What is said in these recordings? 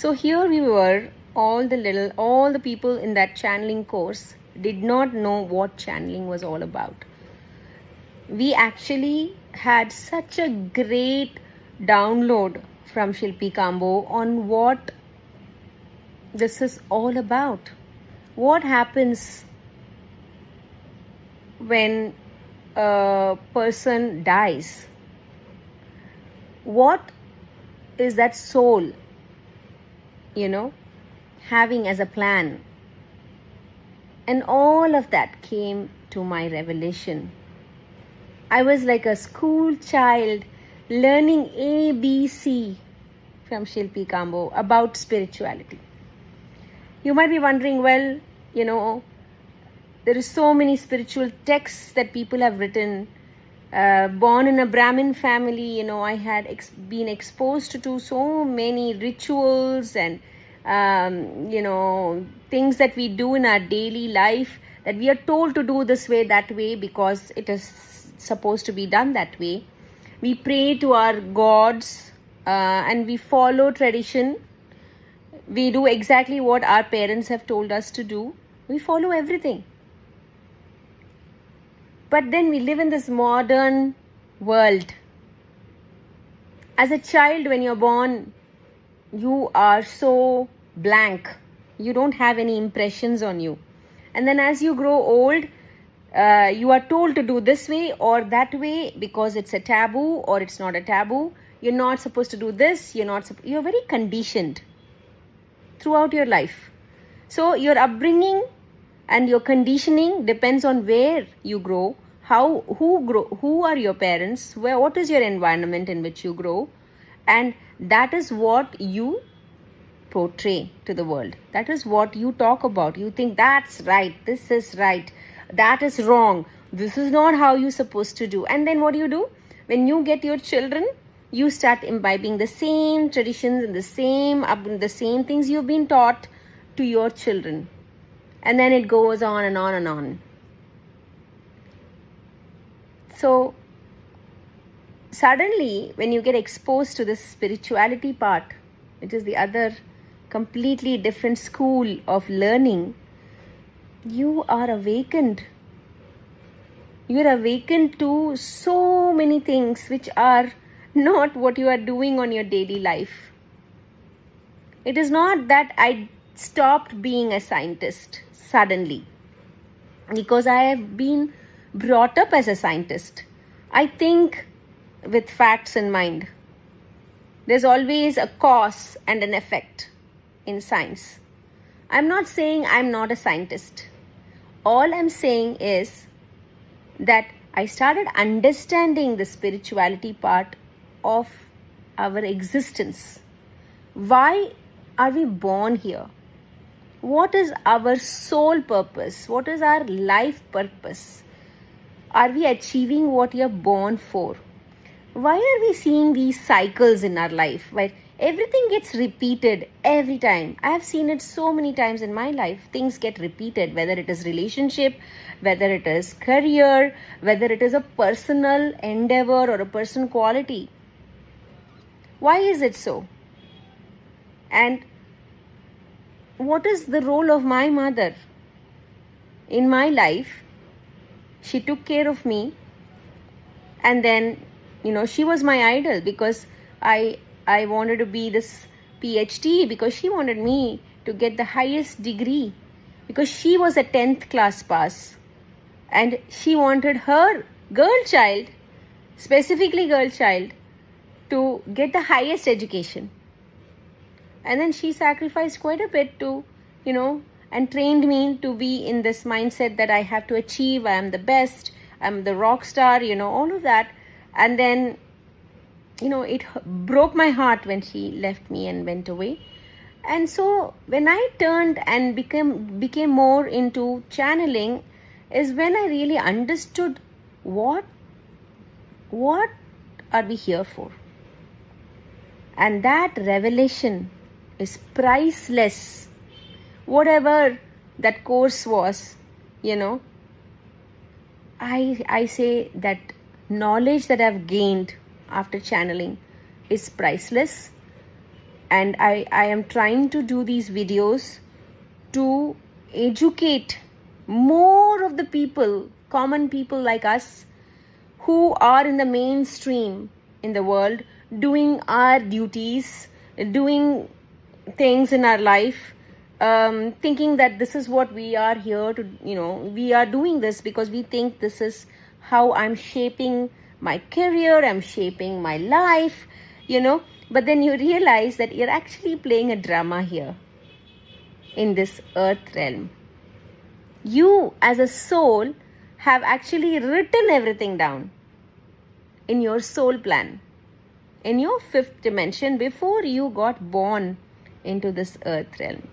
So here we were, all the people in that channeling course did not know what channeling was all about. We actually had such a great download from Shilpi Kambo on what this is all about. What happens when a person dies? What is that soul, having as a plan? And all of that came to my revelation. I was like a school child learning ABC from Shilpi Kambo about spirituality. You might be wondering, well, there is so many spiritual texts that people have written. Born in a Brahmin family, I had been exposed to so many rituals and, things that we do in our daily life, that we are told to do this way, that way, because it is supposed to be done that way. We pray to our gods and we follow tradition. We do exactly what our parents have told us to do. We follow everything. But then we live in this modern world. As a child, when you're born, you are so blank. You don't have any impressions on you. And then as you grow old, you are told to do this way or that way because it's a taboo or it's not a taboo. You're not supposed to do this. You're very conditioned throughout your life. So your upbringing and your conditioning depends on where you grow, who are your parents, what is your environment in which you grow, and that is what you portray to the world. That is what you talk about. You think that's right, this is right, that is wrong, this is not how you're supposed to do. And then what do? When you get your children, you start imbibing the same traditions and the same things you've been taught to your children. And then it goes on and on and on. So suddenly, when you get exposed to this spirituality part, which is the other completely different school of learning, you are awakened. You're awakened to so many things which are not what you are doing on your daily life. It is not that I stopped being a scientist suddenly, because I have been brought up as a scientist. I think with facts in mind. There's always a cause and an effect in science. I'm not saying I'm not a scientist. All I'm saying is that I started understanding the spirituality part of our existence. Why are we born here? What is our soul purpose? What is our life purpose? Are we achieving what you're born for? Why are we seeing these cycles in our life? Where everything gets repeated every time. I have seen it so many times in my life. Things get repeated, whether it is relationship, whether it is career, whether it is a personal endeavor or a personal quality. Why is it so? And what is the role of my mother in my life? She took care of me, and then she was my idol, because I wanted to be this PhD, because she wanted me to get the highest degree, because she was a 10th class pass and she wanted her specifically girl child, to get the highest education. And then she sacrificed quite a bit to, and trained me to be in this mindset that I have to achieve, I am the best, I'm the rock star, all of that. And then, it broke my heart when she left me and went away. And so when I turned and became more into channeling, is when I really understood what are we here for. And that revelation is priceless. Whatever that course was, I say that knowledge that I've gained after channeling is priceless. And I am trying to do these videos to educate more of the people, common people like us, who are in the mainstream in the world, doing our duties, doing things in our life, thinking that this is what we are here to, we are doing this because we think this is how I'm shaping my career, I'm shaping my life, but then you realize that you're actually playing a drama here in this earth realm. You as a soul have actually written everything down in your soul plan, in your fifth dimension, before you got born into this earth realm.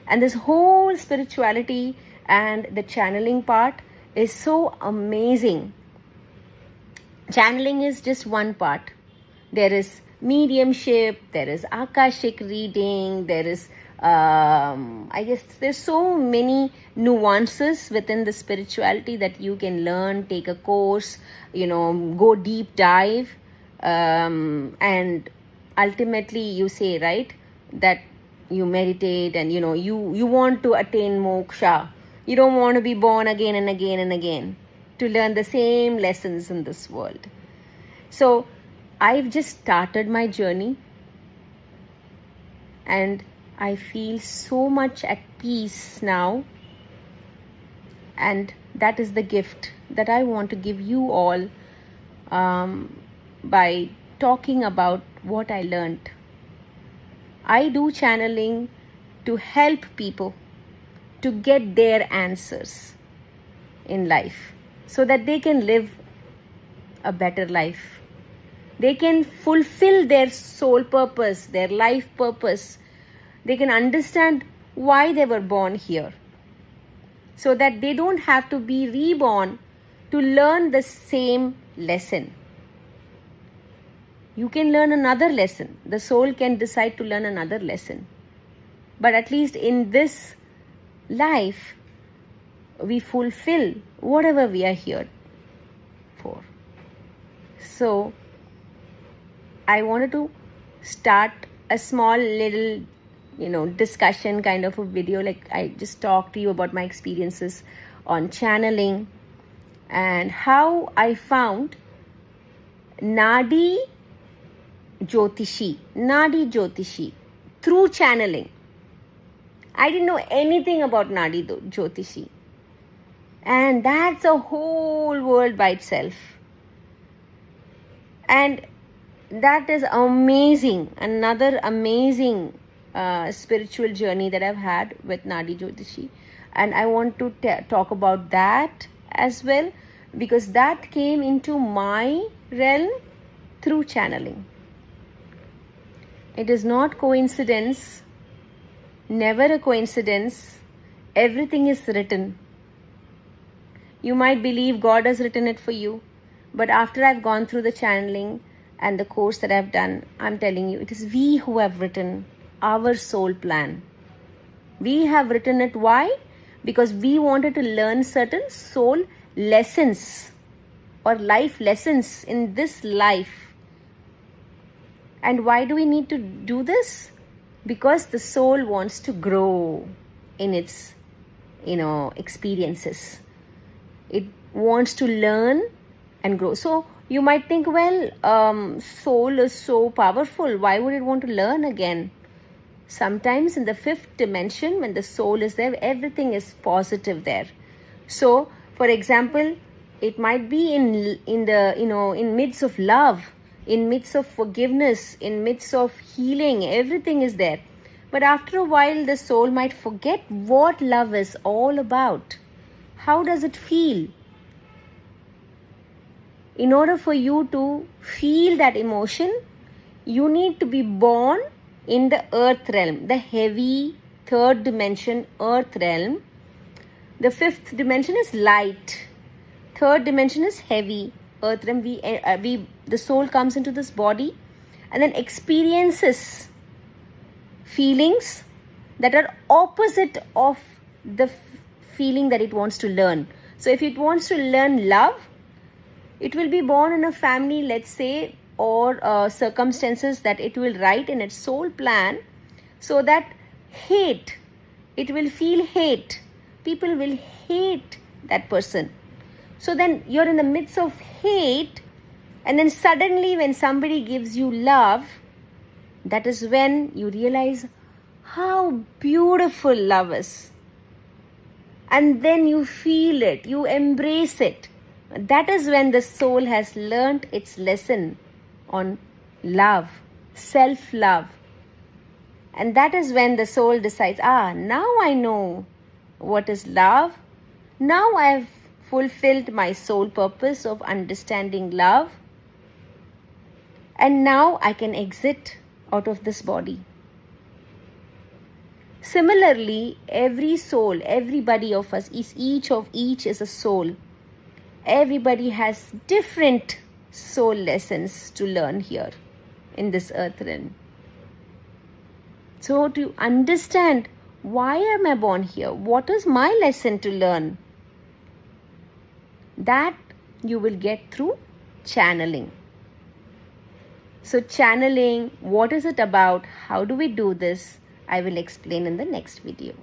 And this whole spirituality and the channeling part is so amazing. Channeling is just one part. There is mediumship, there is akashic reading, there is I guess there's so many nuances within the spirituality that you can learn, take a course, go deep dive, and ultimately you say, right, that you meditate and you want to attain moksha. You don't want to be born again and again and again to learn the same lessons in this world. So I've just started my journey, and I feel so much at peace now. And that is the gift that I want to give you all, by talking about what I learned. I do channeling to help people to get their answers in life so that they can live a better life. They can fulfill their soul purpose, their life purpose. They can understand why they were born here, so that they don't have to be reborn to learn the same lesson. You can learn another lesson. The soul can decide to learn another lesson. But at least in this life, we fulfill whatever we are here for. So, I wanted to start a small little discussion kind of a video. Like, I just talked to you about my experiences on channeling and how I found Nadi Jyotishi through channeling. I didn't know anything about Nadi Jyotishi, and that's a whole world by itself. And that is amazing. Another amazing spiritual journey that I've had with Nadi Jyotishi, and I want to talk about that as well, because that came into my realm through channeling. It is not coincidence, never a coincidence. Everything is written. You might believe God has written it for you, but after I've gone through the channeling and the course that I've done, I'm telling you, it is we who have written our soul plan. We have written it. Why? Because we wanted to learn certain soul lessons or life lessons in this life. And why do we need to do this? Because the soul wants to grow in its, experiences. It wants to learn and grow. So you might think, well, soul is so powerful. Why would it want to learn again? Sometimes in the fifth dimension, when the soul is there, everything is positive there. So, for example, it might be in midst of love, in midst of forgiveness, in midst of healing, everything is there. But after a while, the soul might forget what love is all about. How does it feel? In order for you to feel that emotion, you need to be born in the earth realm, the heavy third dimension earth realm. The fifth dimension is light. Third dimension is heavy earth realm. The soul comes into this body and then experiences feelings that are opposite of the feeling that it wants to learn. So if it wants to learn love, it will be born in a family, let's say, or circumstances that it will write in its soul plan, so that hate, it will feel hate. People will hate that person. So then you're in the midst of hate, and then suddenly when somebody gives you love, that is when you realize how beautiful love is. And then you feel it, you embrace it. That is when the soul has learnt its lesson on love, self-love. And that is when the soul decides, now I know what is love. Now I have fulfilled my soul purpose of understanding love. And now I can exit out of this body. Similarly, every soul, everybody of us, each is a soul. Everybody has different soul lessons to learn here in this earth realm. So to understand, why am I born here? What is my lesson to learn? That you will get through channeling. So channeling, what is it about? How do we do this? I will explain in the next video.